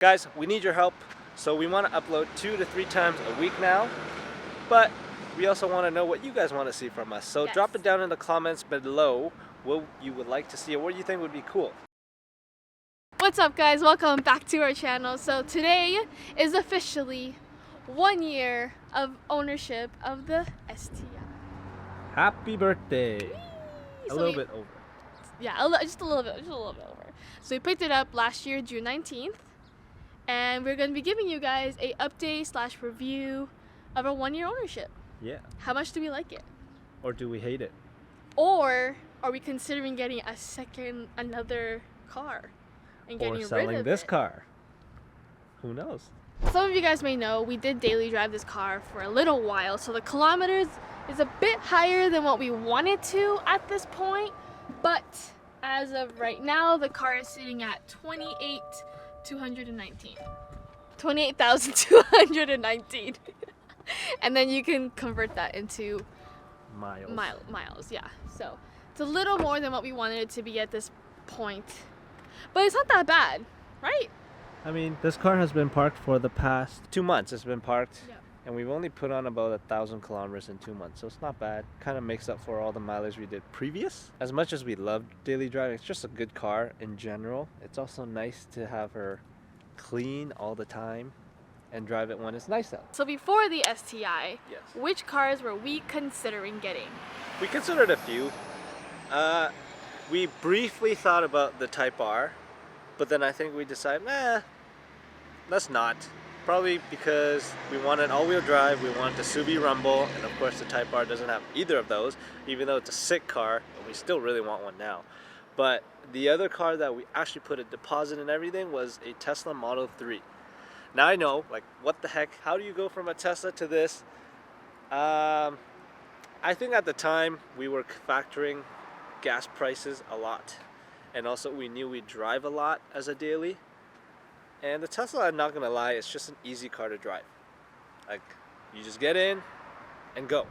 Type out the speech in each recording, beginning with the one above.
Guys, we need your help. So we want to upload 2 to 3 times a week now, but we also want to know what you guys want to see from us. So Yes. drop it down in the comments below what you would like to see or what you think would be cool. What's up, guys? Welcome back to our channel. So today is officially 1 year of ownership of the STI. Happy birthday! A little bit over. Yeah, just a little bit over. So we picked it up last year, June 19th, and we're going to be giving you guys a update / review of our 1 year ownership. Yeah. How much do we like it? Or do we hate it? Or are we considering getting another car and getting rid of it? Or selling this car. Who knows? Some of you guys may know we did daily drive this car for a little while, so the kilometers is a bit higher than what we wanted to at this point, but as of right now, the car is sitting at 28,219. 28,219. And then you can convert that into miles, yeah. So it's a little more than what we wanted it to be at this point, but it's not that bad, right? I mean, this car has been parked for the past 2 months. It's been parked. Yep. And we've only put on about 1,000 kilometers in 2 months, so it's not bad. Kind of makes up for all the mileage we did previous. As much as we loved daily driving, it's just a good car in general. It's also nice to have her clean all the time and drive it when it's nice out. So before the STI, Yes. which cars were we considering getting? We considered a few. We briefly thought about the Type R, but then I think we decided, let's not. Probably because we wanted all-wheel drive, we wanted the Subaru Rumble, and of course the Type R doesn't have either of those, even though it's a sick car, and we still really want one now. But the other car that we actually put a deposit and everything was a Tesla Model 3. Now I know, like, what the heck, how do you go from a Tesla to this? I think at the time we were factoring gas prices a lot, and also we knew we'd drive a lot as a daily. And the Tesla, I'm not gonna lie, it's just an easy car to drive. Like, you just get in and go.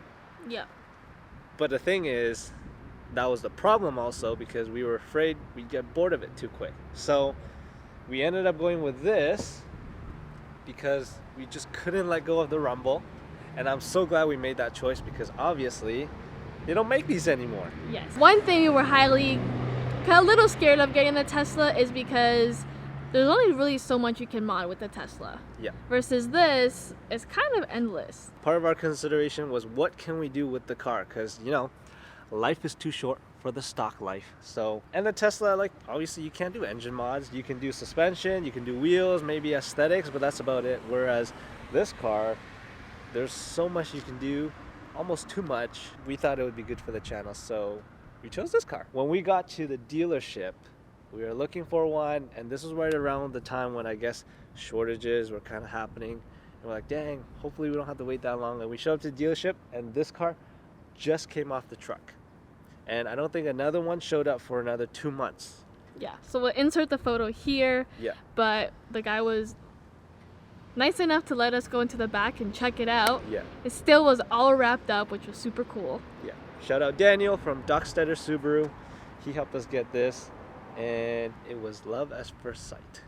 Yeah. But the thing is, that was the problem also, because we were afraid we'd get bored of it too quick. So we ended up going with this because we just couldn't let go of the Rumble. And I'm so glad we made that choice, because obviously they don't make these anymore. Yes. One thing we were a little scared of getting the Tesla is because there's only really so much you can mod with the Tesla. Yeah. Versus this, it's kind of endless. Part of our consideration was, what can we do with the car? Because, you know, life is too short for the stock life. So, and the Tesla, like, obviously you can't do engine mods. You can do suspension, you can do wheels, maybe aesthetics, but that's about it. Whereas this car, there's so much you can do, almost too much. We thought it would be good for the channel, so we chose this car. When we got to the dealership, we were looking for one, and this was right around the time when I guess shortages were kind of happening. And we're like, dang, hopefully we don't have to wait that long. And we showed up to the dealership, and this car just came off the truck. And I don't think another one showed up for another 2 months. Yeah, so we'll insert the photo here. Yeah. But the guy was nice enough to let us go into the back and check it out. Yeah. It still was all wrapped up, which was super cool. Yeah. Shout out Daniel from Dockstetter Subaru. He helped us get this, and it was love at first sight.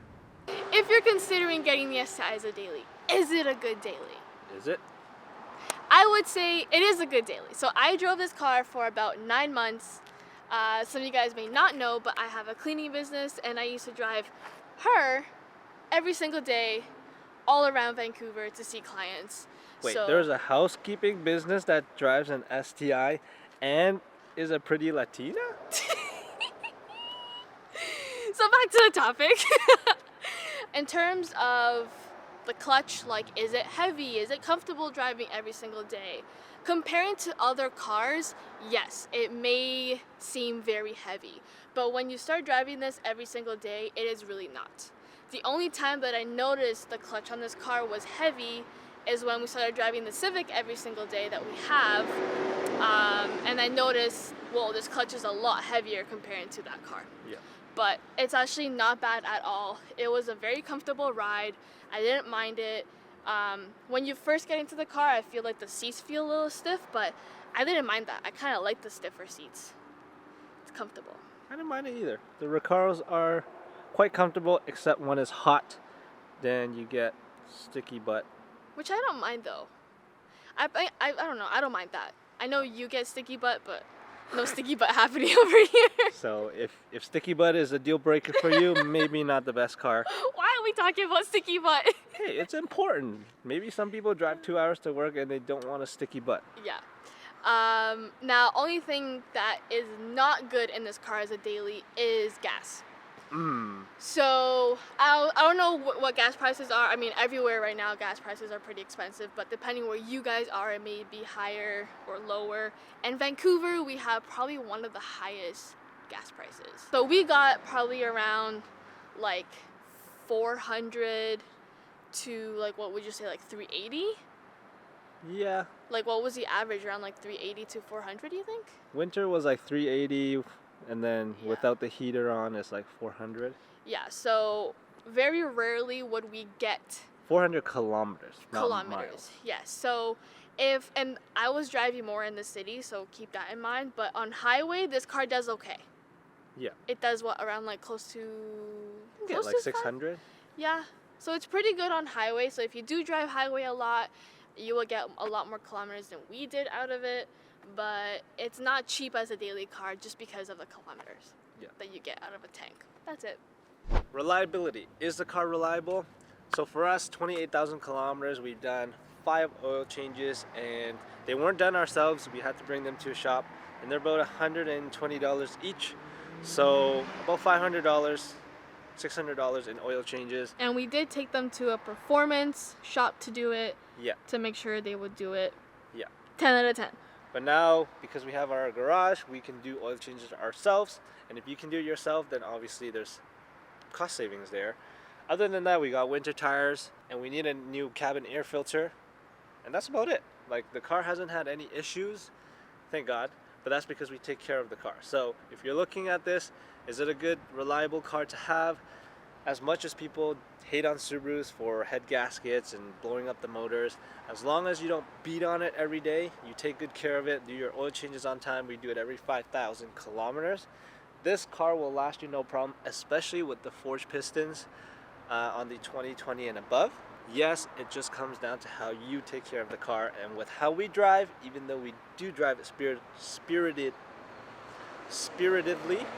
If you're considering getting the STI as a daily, is it a good daily? Is it? I would say it is a good daily. So I drove this car for about 9 months. Some of you guys may not know, but I have a cleaning business, and I used to drive her every single day all around Vancouver to see clients. Wait, so, there's a housekeeping business that drives an STI and is a pretty Latina? So back to the topic. In terms of the clutch, like, is it heavy? Is it comfortable driving every single day? Comparing to other cars, yes, it may seem very heavy. But when you start driving this every single day, it is really not. The only time that I noticed the clutch on this car was heavy is when we started driving the Civic every single day that we have. And I noticed, well, this clutch is a lot heavier compared to that car. Yeah. But it's actually not bad at all. It was a very comfortable ride. I didn't mind it. When you first get into the car, I feel like the seats feel a little stiff, but I didn't mind that. I kind of like the stiffer seats. It's comfortable. I didn't mind it either. The Recaros are quite comfortable, except when it's hot. then you get sticky butt. Which I don't mind though. I don't know. I don't mind that. I know you get sticky butt, but no sticky butt happening over here. So if sticky butt is a deal breaker for you, maybe not the best car. Why are we talking about sticky butt? Hey, it's important. Maybe some people drive 2 hours to work and they don't want a sticky butt. Yeah. Now, only thing that is not good in this car as a daily is gas. So I don't know what gas prices are. I mean, everywhere right now gas prices are pretty expensive, but depending where you guys are, it may be higher or lower. In Vancouver, we have probably one of the highest gas prices. So we got probably around like 400 to like, what would you say, like 380? Yeah. Like, what was the average? Around like 380 to 400, you think? Winter was like 380, and then Yeah. without the heater on, it's like 400. Yeah, so very rarely would we get 400 kilometers, not kilometers. miles. Yes. So and I was driving more in the city, so keep that in mind. But on highway, this car does okay. Yeah. It does what, around like close to You get close like to 600. Yeah. So it's pretty good on highway. So if you do drive highway a lot, you will get a lot more kilometers than we did out of it. But it's not cheap as a daily car just because of the kilometers that you get out of a tank. That's it. Reliability. Is the car reliable? So for us, 28,000 kilometers, we've done 5 oil changes, and they weren't done ourselves. We had to bring them to a shop, and they're about $120 each. So about $500, $600 in oil changes. And we did take them to a performance shop to do it. Yeah. To make sure they would do it. Yeah. 10 out of 10. But now, because we have our garage, we can do oil changes ourselves. And if you can do it yourself, then obviously there's cost savings there. Other than that, we got winter tires, and we need a new cabin air filter. And that's about it. Like, the car hasn't had any issues, thank God. But that's because we take care of the car. So if you're looking at this, is it a good, reliable car to have? As much as people hate on Subarus for head gaskets and blowing up the motors, as long as you don't beat on it every day, you take good care of it, do your oil changes on time, we do it every 5,000 kilometers, this car will last you no problem, especially with the forged pistons on the 2020 and above. Yes, it just comes down to how you take care of the car, and with how we drive, even though we do drive it spiritedly,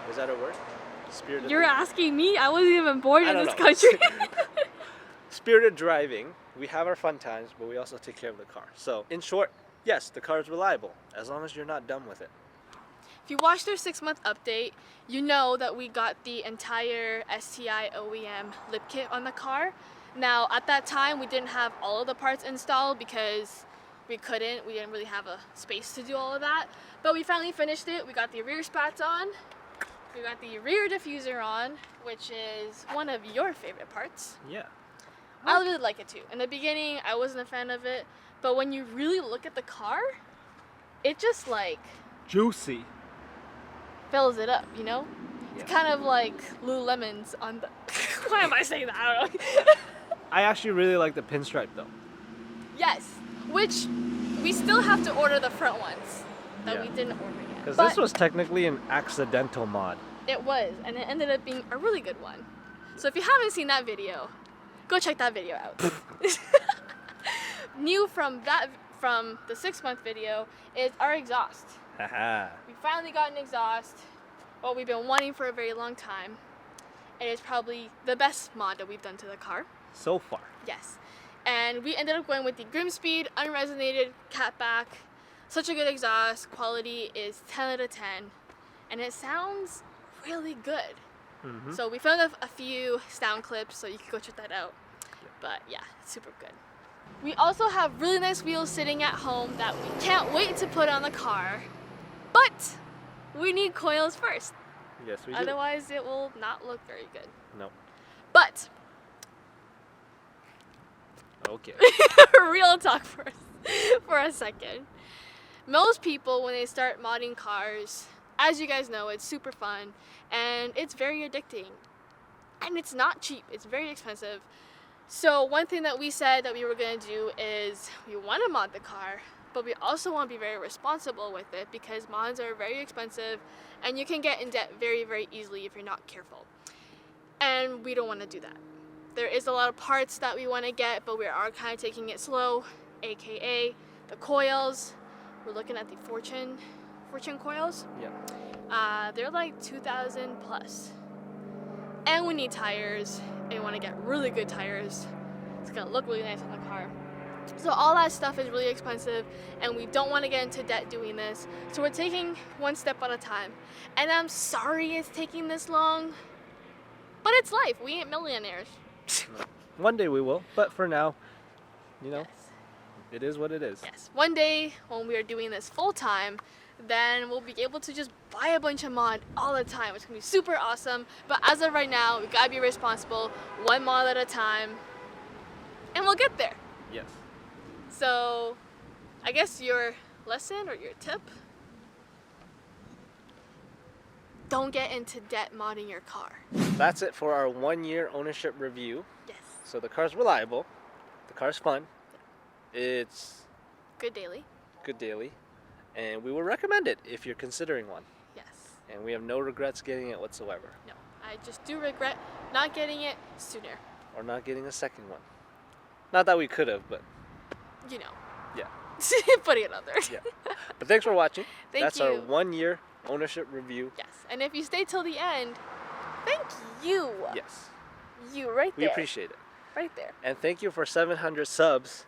is that a word? Spiritedly. You're asking me? I wasn't even born in don't this know. country. Spirited driving, we have our fun times, but we also take care of the car. So, in short, yes, the car is reliable, as long as you're not dumb with it. If you watched our 6-month update, you know that we got the entire STI OEM lip kit on the car. Now, at that time, we didn't have all of the parts installed because we didn't really have a space to do all of that. But we finally finished it. We got the rear spats on. We got the rear diffuser on, which is one of your favorite parts. Yeah. I really like it too. In the beginning, I wasn't a fan of it, but when you really look at the car, it just like Juicy. fills it up, you know? Yeah. It's kind of like Lululemon's on the... Why am I saying that? I don't know. I actually really like the pinstripe though. Yes, which we still have to order the front ones that we Yeah. didn't order yet. Because But this was technically an accidental mod. it was, and it ended up being a really good one. So if you haven't seen that video, go check that video out. New from the 6-month video is our exhaust. Haha. We finally got an exhaust, what we've been wanting for a very long time. It is probably the best mod that we've done to the car. So far. Yes. And we ended up going with the Grimspeed unresonated catback. Such a good exhaust. Quality is 10 out of 10. And it sounds really good. Mm-hmm. So we found a few sound clips, so you can go check that out. But yeah, it's super good. We also have really nice wheels sitting at home that we can't wait to put on the car. But we need coils first. Yes, we do. Otherwise, it will not look very good. No. But Okay. real talk for a second. Most people, when they start modding cars, as you guys know, it's super fun and it's very addicting. And it's not cheap, it's very expensive. So one thing that we said that we were going to do is we want to mod the car, but we also want to be very responsible with it because mods are very expensive and you can get in debt very, very easily if you're not careful. And we don't want to do that. There is a lot of parts that we want to get, but we are kind of taking it slow, aka the coils. We're looking at the Fortune coils. Yeah. They're like 2,000 plus. And we need tires, and we want to get really good tires. It's gonna look really nice on the car. So all that stuff is really expensive, and we don't want to get into debt doing this. So we're taking one step at a time. And I'm sorry it's taking this long, but it's life. We ain't millionaires. One day we will, but for now, you know, Yes. it is what it is. Yes. One day when we are doing this full time, then we'll be able to just buy a bunch of mod all the time. It's gonna be super awesome. But as of right now, we gotta be responsible, one mod at a time, and we'll get there. Yes. So, I guess your lesson or your tip: don't get into debt modding your car. That's it for our 1-year ownership review. Yes. So the car's reliable, the car's fun, it's Good daily. good daily, and we will recommend it if you're considering one. Yes. And we have no regrets getting it whatsoever, No, I just do regret not getting it sooner. or not getting a second one. Not that we could have, but You know. yeah. Putting it out there. Yeah. But thanks for watching. Thank That's you. our 1-year ownership review. Yes. And if you stay till the end, thank you. Yes. You right We there. appreciate it. Right there. And thank you for 700 subs,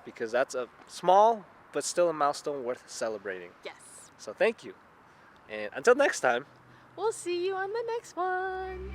because that's a small but still a milestone worth celebrating. Yes. So thank you. And until next time. We'll see you on the next one.